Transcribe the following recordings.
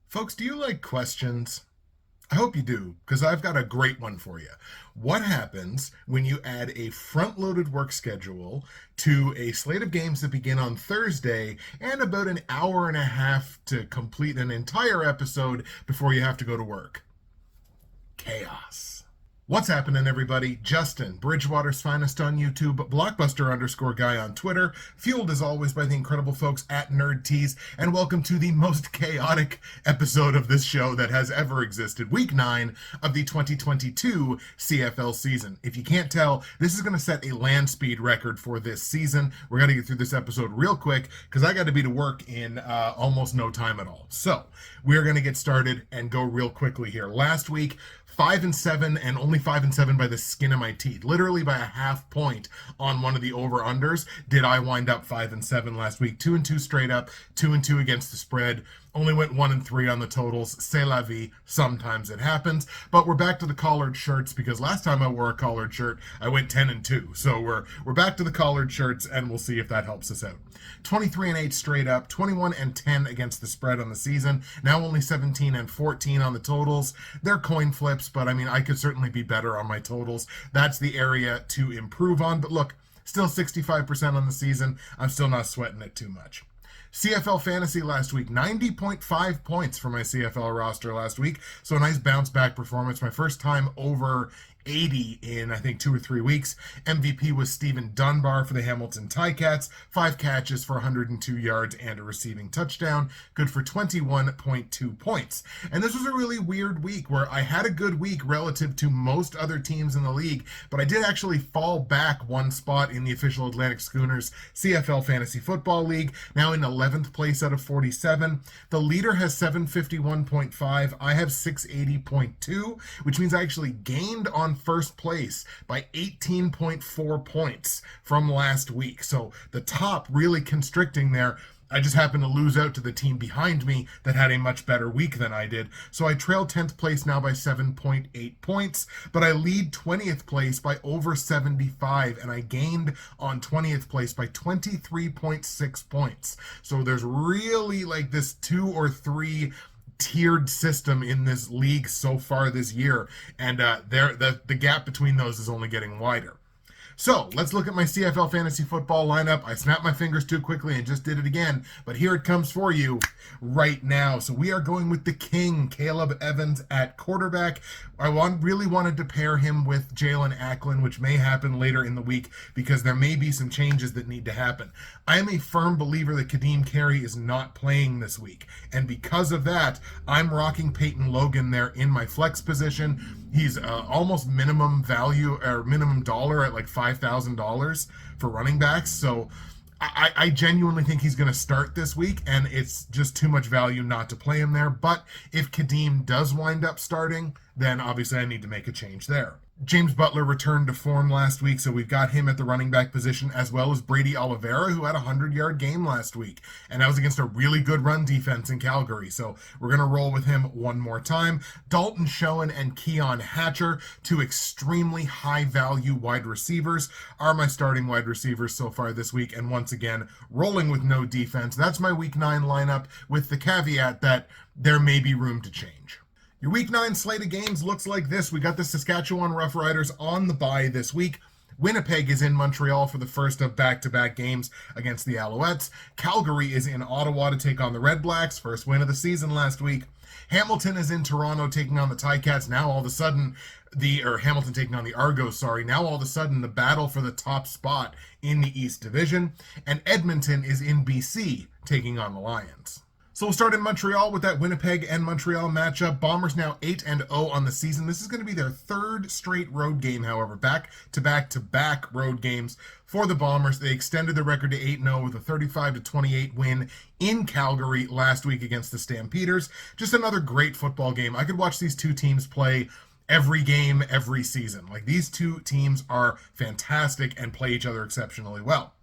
Folks, do you like questions? I hope you do, because I've got a great one for you. What happens when you add a front loaded work schedule to a slate of games that begin on Thursday and about an hour and a half to complete an entire episode before you have to go to work? Chaos. What's happening, everybody? Justin, Bridgewater's finest on YouTube, Blockbuster_guy on Twitter, fueled as always by the incredible folks at NerdTees, and welcome to the most chaotic episode of this show that has ever existed, Week 9 of the 2022 CFL season. If you can't tell, this is going to set a land speed record for this season. We're going to get through this episode real quick, because I got to be to work in almost no time at all. So, we're going to get started and go real quickly here. Last week, 5-7 and only 5-7 by the skin of my teeth, literally by a half point on one of the over-unders. Did I wind up 5-7 last week? 2-2 straight up, 2-2 against the spread. Only went 1-3 on the totals. C'est la vie. Sometimes it happens. But we're back to the collared shirts because last time I wore a collared shirt, I went 10-2. So we're back to the collared shirts, and we'll see if that helps us out. 23-8 straight up, 21-10 against the spread on the season. Now only 17-14 on the totals. They're coin flips, but I mean, I could certainly be better on my totals. That's the area to improve on. But look, still 65% on the season. I'm still not sweating it too much. CFL Fantasy last week, 90.5 points for my CFL roster last week. So a nice bounce back performance. My first time over 80 in, I think, 2 or 3 weeks. MVP was Stephen Dunbar for the Hamilton Ticats. 5 catches for 102 yards and a receiving touchdown. Good for 21.2 points. And this was a really weird week where I had a good week relative to most other teams in the league, but I did actually fall back one spot in the official Atlantic Schooners CFL Fantasy Football League. Now in 11th place out of 47. The leader has 751.5. I have 680.2, which means I actually gained on first place by 18.4 points from last week. So the top really constricting there. I just happened to lose out to the team behind me that had a much better week than I did. So I trail 10th place now by 7.8 points, but I lead 20th place by over 75, and I gained on 20th place by 23.6 points. So there's really like this 2 or 3 tiered system in this league so far this year, and the gap between those is only getting wider. So let's look at my CFL fantasy football lineup. I snapped my fingers too quickly and just did it again, but here it comes for you right now. So we are going with the King, Caleb Evans at quarterback. I really wanted to pair him with Jalen Acklin, which may happen later in the week because there may be some changes that need to happen. I am a firm believer that Kadeem Carey is not playing this week, and because of that, I'm rocking Peyton Logan there in my flex position. He's almost minimum value or minimum dollar at like $5,000 for running backs. So I genuinely think he's going to start this week, and it's just too much value not to play him there. But if Kadeem does wind up starting, then obviously I need to make a change there. James Butler returned to form last week, so we've got him at the running back position, as well as Brady Oliveira, who had a 100-yard game last week. And that was against a really good run defense in Calgary, so we're going to roll with him one more time. Dalton Schoen and Keon Hatcher, 2 extremely high-value wide receivers, are my starting wide receivers so far this week. And once again, rolling with no defense. That's my Week 9 lineup, with the caveat that there may be room to change. Your Week 9 slate of games looks like this. We got the Saskatchewan Roughriders on the bye this week. Winnipeg is in Montreal for the first of back-to-back games against the Alouettes. Calgary is in Ottawa to take on the REDBLACKS, first win of the season last week. Hamilton is in Toronto taking on the Ticats. Now all of a sudden, Hamilton taking on the Argos, Now all of a sudden, the battle for the top spot in the East Division. And Edmonton is in BC taking on the Lions. So we'll start in Montreal with that Winnipeg and Montreal matchup. Bombers now 8-0 on the season. This is going to be their 3rd straight road game, however, back-to-back road games for the Bombers. They extended their record to 8-0 with a 35-28 win in Calgary last week against the Stampeders. Just another great football game. I could watch these two teams play every game, every season. Like, these two teams are fantastic and play each other exceptionally well.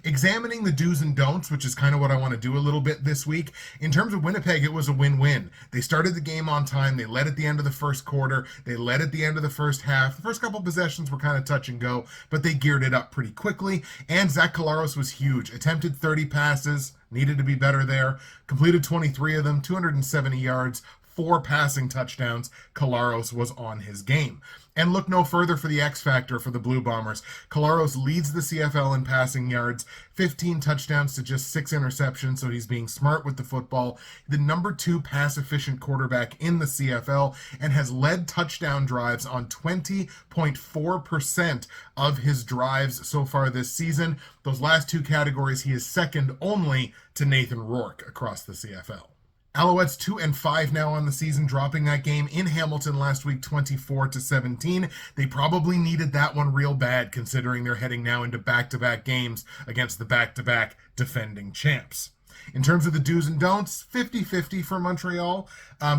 Examining the do's and don'ts, which is kind of what I want to do a little bit this week. In terms of Winnipeg, it was a win-win. They started the game on time. They led at the end of the first quarter. They led at the end of the first half. The first couple possessions were kind of touch and go, but they geared it up pretty quickly. And Zach Collaros was huge. Attempted 30 passes, needed to be better there. Completed 23 of them, 270 yards, 4 passing touchdowns. Collaros was on his game. And look no further for the X factor for the Blue Bombers. Collaros leads the CFL in passing yards, 15 touchdowns to just 6 interceptions, so he's being smart with the football. The number 2 pass-efficient quarterback in the CFL and has led touchdown drives on 20.4% of his drives so far this season. Those last 2 categories, he is second only to Nathan Rourke across the CFL. Alouettes 2-5 now on the season, dropping that game in Hamilton last week 24-17. They probably needed that one real bad, considering they're heading now into back-to-back games against the back-to-back defending champs. In terms of the do's and don'ts, 50-50 for Montreal.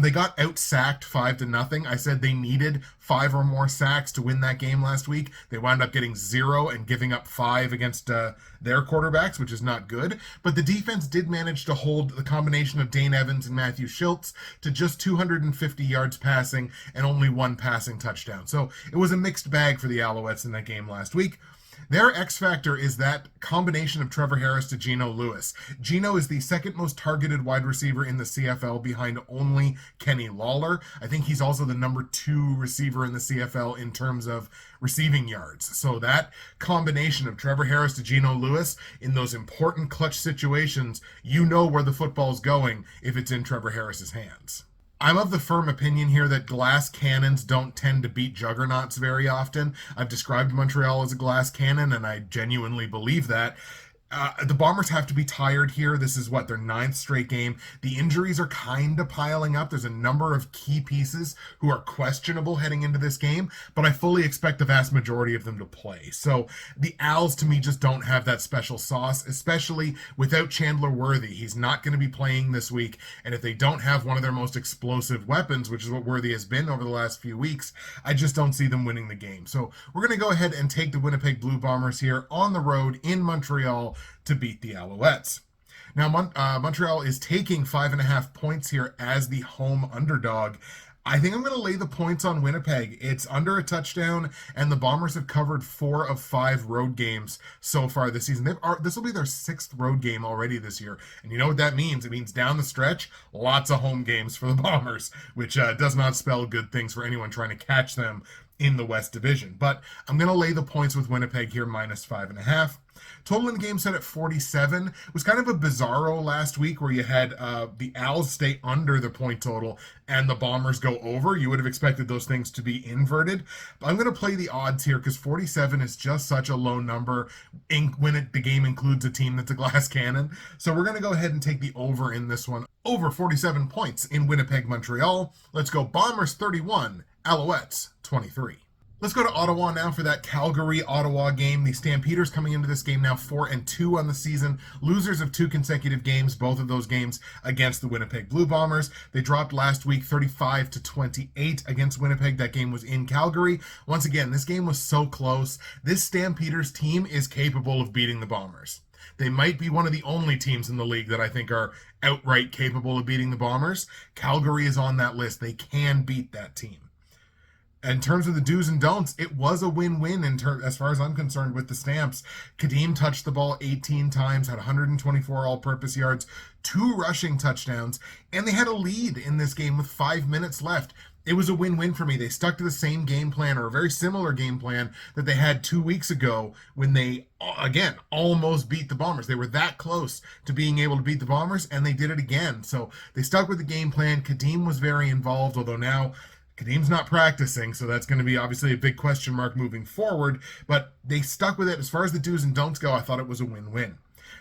They got out-sacked 5-0. I said they needed 5 or more sacks to win that game last week. They wound up getting 0 and giving up 5 against their quarterbacks, which is not good. But the defense did manage to hold the combination of Dane Evans and Matthew Schultz to just 250 yards passing and only 1 passing touchdown. So it was a mixed bag for the Alouettes in that game last week. Their X factor is that combination of Trevor Harris to Geno Lewis. Geno is the second most targeted wide receiver in the CFL behind only Kenny Lawler. I think he's also the number 2 receiver in the CFL in terms of receiving yards. So that combination of Trevor Harris to Geno Lewis in those important clutch situations, you know where the football's going if it's in Trevor Harris's hands. I'm of the firm opinion here that glass cannons don't tend to beat juggernauts very often. I've described Montreal as a glass cannon, and I genuinely believe that. The Bombers have to be tired here. This is their 9th straight game. The injuries are kind of piling up. There's a number of key pieces who are questionable heading into this game, but I fully expect the vast majority of them to play. So the Owls, to me, just don't have that special sauce, especially without Chandler Worthy. He's not going to be playing this week, and if they don't have one of their most explosive weapons, which is what Worthy has been over the last few weeks, I just don't see them winning the game. So we're going to go ahead and take the Winnipeg Blue Bombers here on the road in Montreal to beat the Alouettes. Now, Montreal is taking 5.5 points here as the home underdog. I think I'm going to lay the points on Winnipeg. It's under a touchdown, and the Bombers have covered 4 of 5 road games so far this season. This will be their 6th road game already this year, and you know what that means? It means down the stretch, lots of home games for the Bombers, which does not spell good things for anyone trying to catch them in the West Division. But I'm going to lay the points with Winnipeg here, minus 5.5. Total in the game set at 47. It was kind of a bizarro last week where you had the Owls stay under the point total and the Bombers go over. You would have expected those things to be inverted. But I'm going to play the odds here because 47 is just such a low number when the game includes a team that's a glass cannon. So we're going to go ahead and take the over in this one. Over 47 points in Winnipeg, Montreal. Let's go Bombers 31, Alouettes 23. Let's go to Ottawa now for that Calgary-Ottawa game. The Stampeders coming into this game now 4-2 on the season. Losers of 2 consecutive games, both of those games against the Winnipeg Blue Bombers. They dropped last week 35-28 against Winnipeg. That game was in Calgary. Once again, this game was so close. This Stampeders team is capable of beating the Bombers. They might be one of the only teams in the league that I think are outright capable of beating the Bombers. Calgary is on that list. They can beat that team. In terms of the do's and don'ts, it was a win-win as far as I'm concerned with the Stamps. Kadeem touched the ball 18 times, had 124 all-purpose yards, 2 rushing touchdowns, and they had a lead in this game with 5 minutes left. It was a win-win for me. They stuck to the same game plan, or a very similar game plan that they had 2 weeks ago when they, again, almost beat the Bombers. They were that close to being able to beat the Bombers, and they did it again. So they stuck with the game plan. Kadeem was very involved, although now Kadeem's not practicing, so that's going to be obviously a big question mark moving forward, but they stuck with it. As far as the do's and don'ts go, I thought it was a win-win.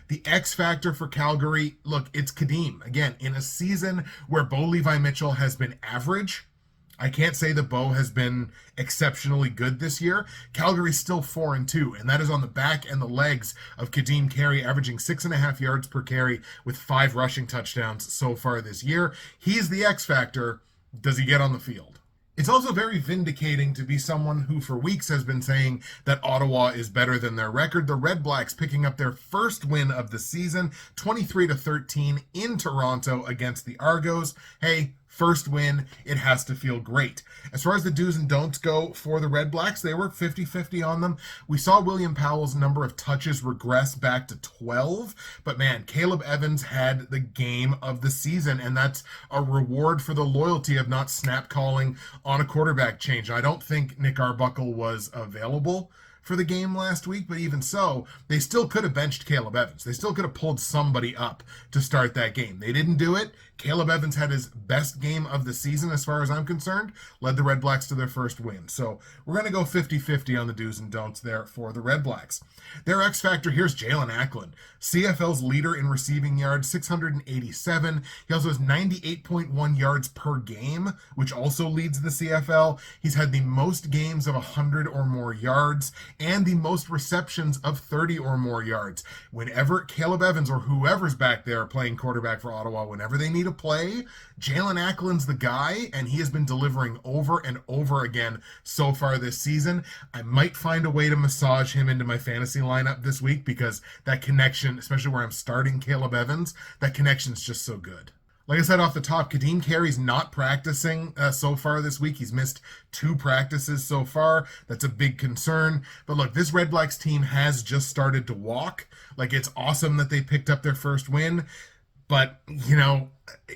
The X factor for Calgary, look, it's Kadeem. Again, in a season where Bo Levi-Mitchell has been average, I can't say that Bo has been exceptionally good this year. Calgary's still 4-2, and that is on the back and the legs of Kadeem Carey, averaging 6.5 yards per carry with 5 rushing touchdowns so far this year. He's the X factor. Does he get on the field? It's also very vindicating to be someone who for weeks has been saying that Ottawa is better than their record. The Red Blacks picking up their first win of the season, 23-13 in Toronto against the Argos. Hey, first win, it has to feel great. As far as the do's and don'ts go for the Red Blacks, they were 50-50 on them. We saw William Powell's number of touches regress back to 12, but man, Caleb Evans had the game of the season, and that's a reward for the loyalty of not snap calling on a quarterback change. I don't think Nick Arbuckle was available for the game last week, but even so, they still could have benched Caleb Evans. They still could have pulled somebody up to start that game. They didn't do it. Caleb Evans had his best game of the season as far as I'm concerned, led the Red Blacks to their first win. So we're going to go 50-50 on the do's and don'ts there for the Red Blacks. Their X factor, here's Jalen Ackland, CFL's leader in receiving yards, 687. He also has 98.1 yards per game, which also leads the CFL. He's had the most games of 100 or more yards and the most receptions of 30 or more yards. Whenever Caleb Evans or whoever's back there playing quarterback for Ottawa, whenever they need to play, Jalen Ackland's the guy, and he has been delivering over and over again so far this season. I might find a way to massage him into my fantasy lineup this week because that connection, especially where I'm starting Caleb Evans, that connection's just so good. Like I said off the top, Kadeem Carey's not practicing so far this week. He's missed 2 practices so far. That's a big concern. But look, this Red Blacks team has just started to walk. Like, it's awesome that they picked up their first win. But, you know,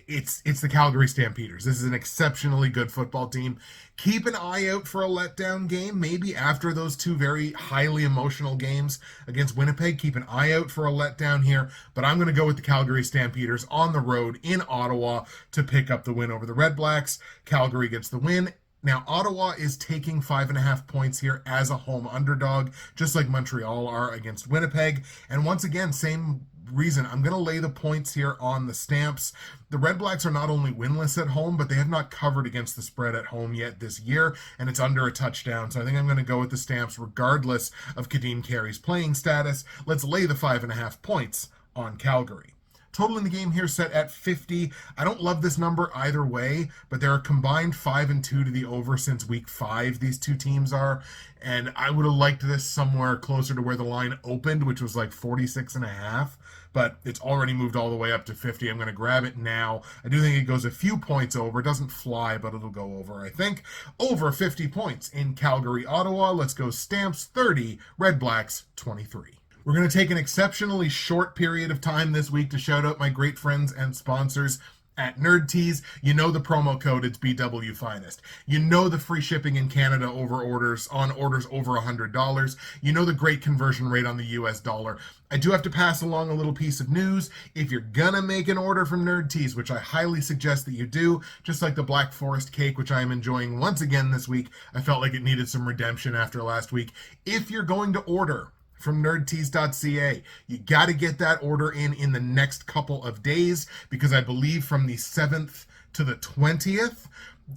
it's the Calgary Stampeders. This is an exceptionally good football team. Keep an eye out for a letdown game, maybe after those 2 very highly emotional games against Winnipeg. Keep an eye out for a letdown here, but I'm going to go with the Calgary Stampeders on the road in Ottawa to pick up the win over the Red Blacks. Calgary gets the win. Now, Ottawa is taking 5.5 points here as a home underdog, just like Montreal are against Winnipeg. And once again, same reason, I'm going to lay the points here on the Stamps. The Red Blacks are not only winless at home, but they have not covered against the spread at home yet this year, and it's under a touchdown. So I think I'm going to go with the Stamps regardless of Kadeem Carey's playing status. Let's lay the 5.5 points on Calgary. Total in the game here set at 50. I don't love this number either way, but they're a combined 5-2 to the over since week 5, these two teams are. And I would have liked this somewhere closer to where the line opened, which was like 46.5. But it's already moved all the way up to 50. I'm going to grab it now. I do think it goes a few points over. It doesn't fly, but it'll go over, I think. Over 50 points in Calgary, Ottawa. Let's go Stamps 30, Red Blacks 23. We're going to take an exceptionally short period of time this week to shout out my great friends and sponsors at Nerd Tees. You know the promo code, it's BW Finest. You know the free shipping in Canada on orders over $100. You know the great conversion rate on the US dollar. I do have to pass along a little piece of news. If you're gonna make an order from Nerd Tees, which I highly suggest that you do, just like the Black Forest cake, which I am enjoying once again this week, I felt like it needed some redemption after last week. If you're going to order from nerdtees.ca, you got to get that order in the next couple of days, because I believe from the 7th to the 20th,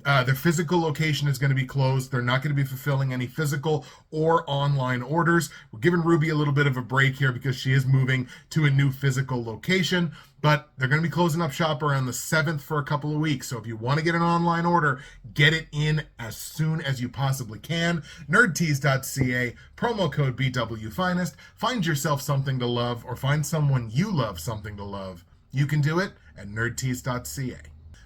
their physical location is going to be closed. They're not going to be fulfilling any physical or online orders. We're giving Ruby a little bit of a break here because she is moving to a new physical location, but they're going to be closing up shop around the 7th for a couple of weeks. So if you want to get an online order, get it in as soon as you possibly can. Nerdtees.ca, promo code BWFinest. Find yourself something to love, or find someone you love something to love. You can do it at nerdtees.ca.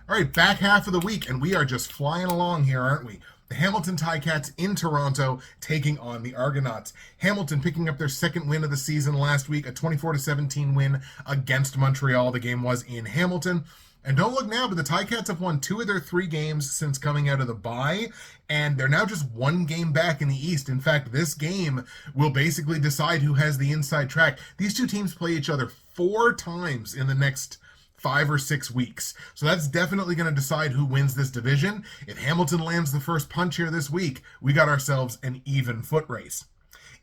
All right, back half of the week, and we are just flying along here, aren't we? The Hamilton Ticats in Toronto taking on the Argonauts. Hamilton picking up their second win of the season last week, a 24-17 win against Montreal. The game was in Hamilton. And don't look now, but the Ticats have won 2 of their 3 games since coming out of the bye, and they're now just 1 game back in the East. In fact, this game will basically decide who has the inside track. These two teams play each other 4 times in the next 5 or 6 weeks. So that's definitely going to decide who wins this division. If Hamilton lands the first punch here this week, we got ourselves an even foot race.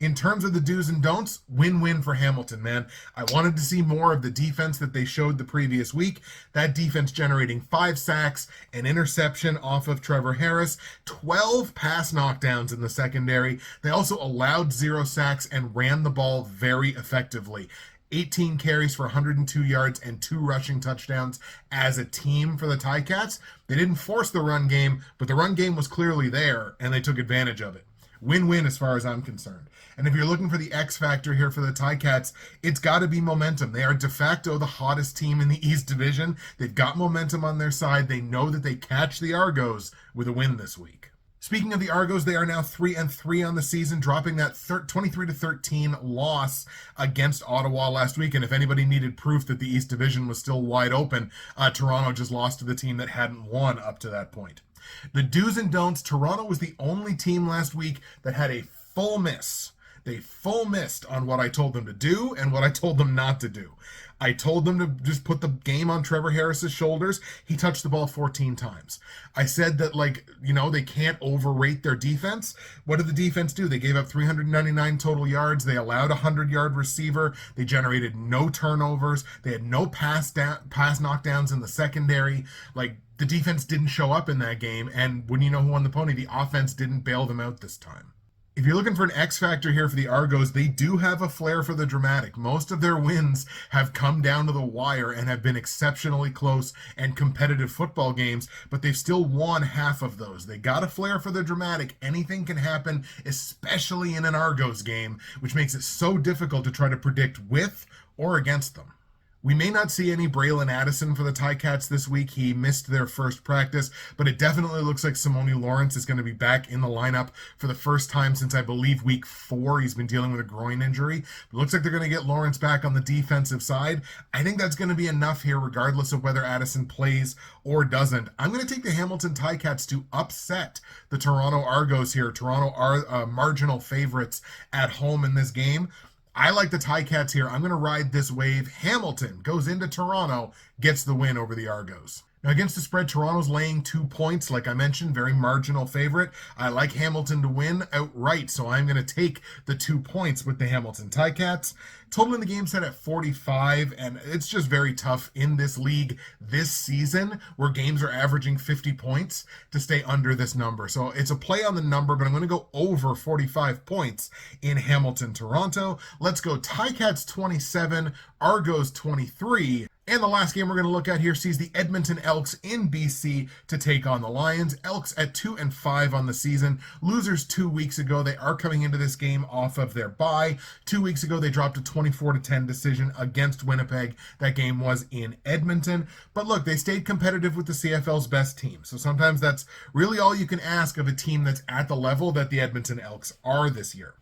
In terms of the do's and don'ts, win-win for Hamilton, man. I wanted to see more of the defense that they showed the previous week. That defense generating 5 sacks, an interception off of Trevor Harris, 12 pass knockdowns in the secondary. They also allowed 0 sacks and ran the ball very effectively. 18 carries for 102 yards and 2 rushing touchdowns as a team for the Ticats. They didn't force the run game, but the run game was clearly there, and they took advantage of it. Win-win as far as I'm concerned. And if you're looking for the X factor here for the Ticats, it's got to be momentum. They are de facto the hottest team in the East Division. They've got momentum on their side. They know that they catch the Argos with a win this week. Speaking of the Argos, they are now 3-3 on the season, dropping that 23-13 loss against Ottawa last week. And if anybody needed proof that the East Division was still wide open, Toronto just lost to the team that hadn't won up to that point. The do's and don'ts, Toronto was the only team last week that had a full miss. They full missed on what I told them to do and what I told them not to do. I told them to just put the game on Trevor Harris's shoulders. He touched the ball 14 times. I said that, they can't overrate their defense. What did the defense do? They gave up 399 total yards. They allowed a 100-yard receiver. They generated no turnovers. They had no pass knockdowns in the secondary. The defense didn't show up in that game, and when you know who won the pony, the offense didn't bail them out this time. If you're looking for an X factor here for the Argos, they do have a flair for the dramatic. Most of their wins have come down to the wire and have been exceptionally close and competitive football games, but they've still won half of those. They got a flair for the dramatic. Anything can happen, especially in an Argos game, which makes it so difficult to try to predict with or against them. We may not see any Braylon Addison for the Ticats this week. He missed their first practice, but it definitely looks like Simone Lawrence is going to be back in the lineup for the first time since, I believe, week 4. He's been dealing with a groin injury. It looks like they're going to get Lawrence back on the defensive side. I think that's going to be enough here, regardless of whether Addison plays or doesn't. I'm going to take the Hamilton Ticats to upset the Toronto Argos here. Toronto are marginal favorites at home in this game. I like the Ticats here. I'm going to ride this wave. Hamilton goes into Toronto, gets the win over the Argos. Now, against the spread, Toronto's laying 2 points. Like I mentioned, very marginal favorite. I like Hamilton to win outright, so I'm going to take the 2 points with the Hamilton Ticats. Total in the game set at 45, and it's just very tough in this league this season where games are averaging 50 points to stay under this number. So it's a play on the number, but I'm going to go over 45 points in Hamilton, Toronto. Let's go Ticats 27, Argos 23. And the last game we're going to look at here sees the Edmonton Elks in BC to take on the Lions. Elks at 2-5 on the season. Losers 2 weeks ago. They are coming into this game off of their bye. 2 weeks ago, they dropped a 24-10 decision against Winnipeg. That game was in Edmonton. But look, they stayed competitive with the CFL's best team. So sometimes that's really all you can ask of a team that's at the level that the Edmonton Elks are this year.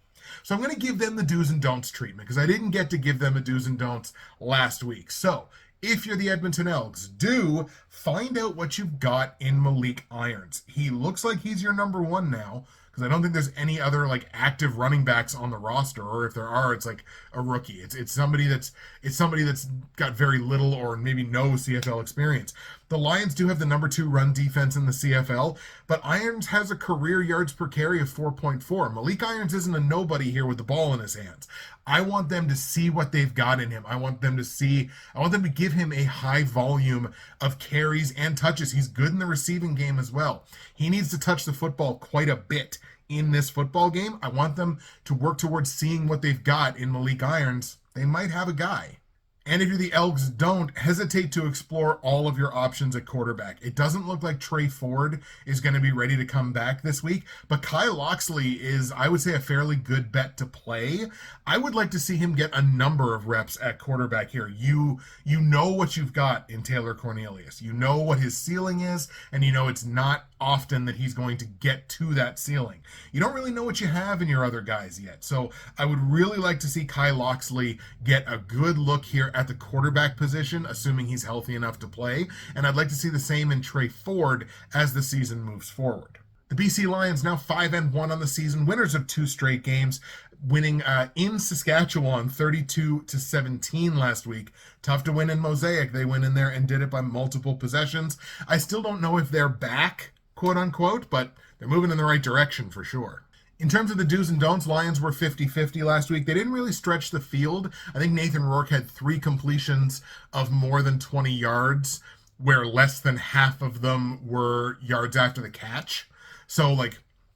So I'm going to give them the do's and don'ts treatment because I didn't get to give them a do's and don'ts last week. So if you're the Edmonton Elks, do find out what you've got in Malik Irons. He looks like he's your number one now, because I don't think there's any other active running backs on the roster, or if there are, it's a rookie. It's somebody that's got very little or maybe no CFL experience. The Lions do have the number 2 run defense in the CFL, but Irons has a career yards per carry of 4.4. Malik Irons isn't a nobody here with the ball in his hands. I want them to see what they've got in him. I want them to give him a high volume of carries and touches. He's good in the receiving game as well. He needs to touch the football quite a bit in this football game. I want them to work towards seeing what they've got in Malik Irons. They might have a guy. And if you're the Elks, don't hesitate to explore all of your options at quarterback. It doesn't look like Trey Ford is going to be ready to come back this week, but Kyle Loxley is, I would say, a fairly good bet to play. I would like to see him get a number of reps at quarterback here. You know what you've got in Taylor Cornelius. You know what his ceiling is, and you know it's not often that he's going to get to that ceiling. You don't really know what you have in your other guys yet. So I would really like to see Kyle Loxley get a good look here at the quarterback position, assuming he's healthy enough to play. And I'd like to see the same in Trey Ford as the season moves forward. The BC Lions now 5-1 on the season, winners of 2 straight games, winning in Saskatchewan 32-17 last week. Tough to win in Mosaic. They went in there and did it by multiple possessions. I still don't know if they're back, quote unquote, but they're moving in the right direction for sure. In terms of the do's and don'ts, Lions were 50-50 last week. They didn't really stretch the field. I think Nathan Rourke had 3 completions of more than 20 yards, where less than half of them were yards after the catch. So,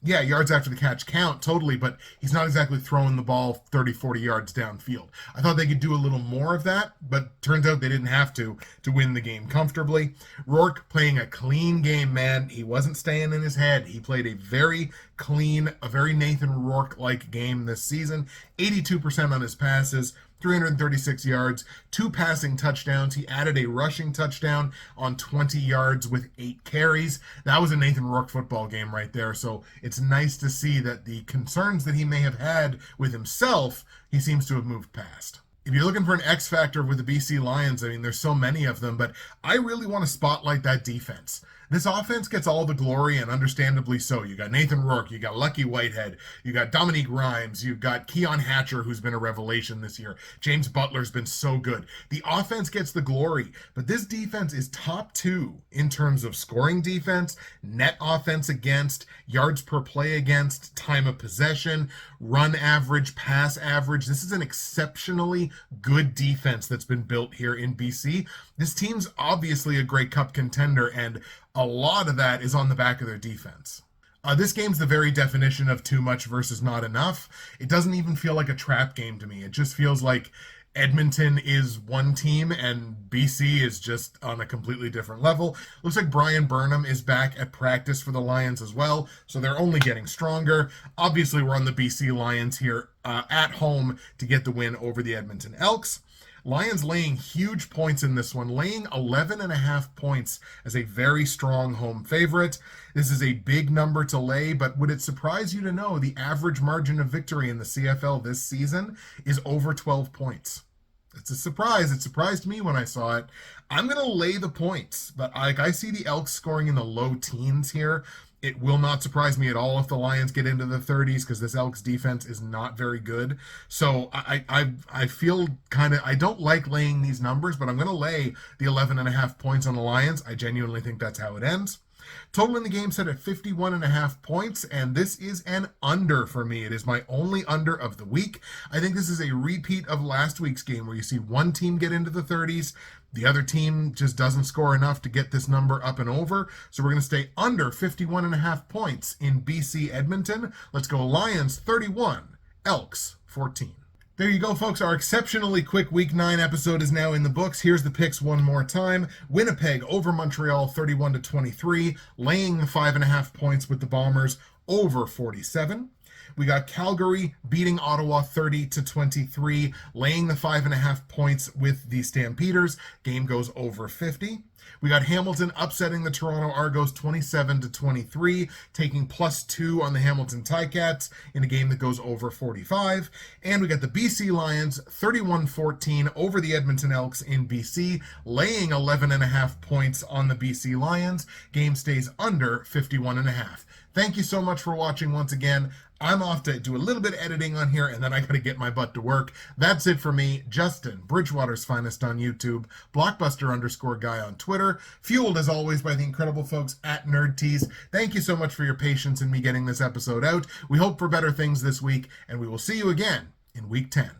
Yeah, yards after the catch count, totally, but he's not exactly throwing the ball 30, 40 yards downfield. I thought they could do a little more of that, but turns out they didn't have to win the game comfortably. Rourke playing a clean game, man. He wasn't staying in his head. He played a very clean, a very Nathan Rourke-like game this season. 82% on his passes, 336 yards, 2 passing touchdowns. He added a rushing touchdown on 20 yards with 8 carries. That was a Nathan Rourke football game right there. So it's nice to see that the concerns that he may have had with himself, he seems to have moved past. If you're looking for an X factor with the BC Lions, I mean, there's so many of them, but I really want to spotlight that defense. This offense gets all the glory, and understandably so. You got Nathan Rourke, you got Lucky Whitehead, you got Dominique Rhymes, you've got Keon Hatcher, who's been a revelation this year. James Butler's been so good. The offense gets the glory, but this defense is top 2 in terms of scoring defense, net offense against, yards per play against, time of possession, run average, pass average. This is an exceptionally good defense that's been built here in BC. This team's obviously a Grey Cup contender, and a lot of that is on the back of their defense. This game's the very definition of too much versus not enough. It doesn't even feel like a trap game to me. It just feels like Edmonton is one team and BC is just on a completely different level. Looks like Brian Burnham is back at practice for the Lions as well, so they're only getting stronger. Obviously, we're on the BC Lions here at home to get the win over the Edmonton Elks. Lions laying huge points in this one, laying 11.5 points as a very strong home favorite. This is a big number to lay, but would it surprise you to know the average margin of victory in the CFL this season is over 12 points? It's a surprise. It surprised me when I saw it. I'm going to lay the points, but I see the Elks scoring in the low teens here. It will not surprise me at all if the Lions get into the 30s because this Elks defense is not very good. So I feel I don't like laying these numbers, but I'm going to lay the 11.5 points on the Lions. I genuinely think that's how it ends. Total in the game set at 51.5 points, and this is an under for me. It is my only under of the week. I think this is a repeat of last week's game where you see one team get into the 30s, the other team just doesn't score enough to get this number up and over. So we're going to stay under 51.5 points in BC Edmonton. Let's go Lions 31, Elks 14. There you go, folks. Our exceptionally quick Week 9 episode is now in the books. Here's the picks one more time. Winnipeg over Montreal 31-23, laying the 5.5 points with the Bombers over 47. We got Calgary beating Ottawa 30-23, laying the 5.5 points with the Stampeders. Game goes over 50. We got Hamilton upsetting the Toronto Argos 27-23, taking +2 on the Hamilton Ticats in a game that goes over 45. And we got the BC Lions 31-14 over the Edmonton Elks in BC, laying 11.5 points on the BC Lions. Game stays under 51.5. Thank you so much for watching once again. I'm off to do a little bit of editing on here, and then I got to get my butt to work. That's it for me, Justin, Bridgewater's Finest on YouTube, Blockbuster_guy on Twitter, fueled as always by the incredible folks at NerdTees. Thank you so much for your patience in me getting this episode out. We hope for better things this week, and we will see you again in Week 10.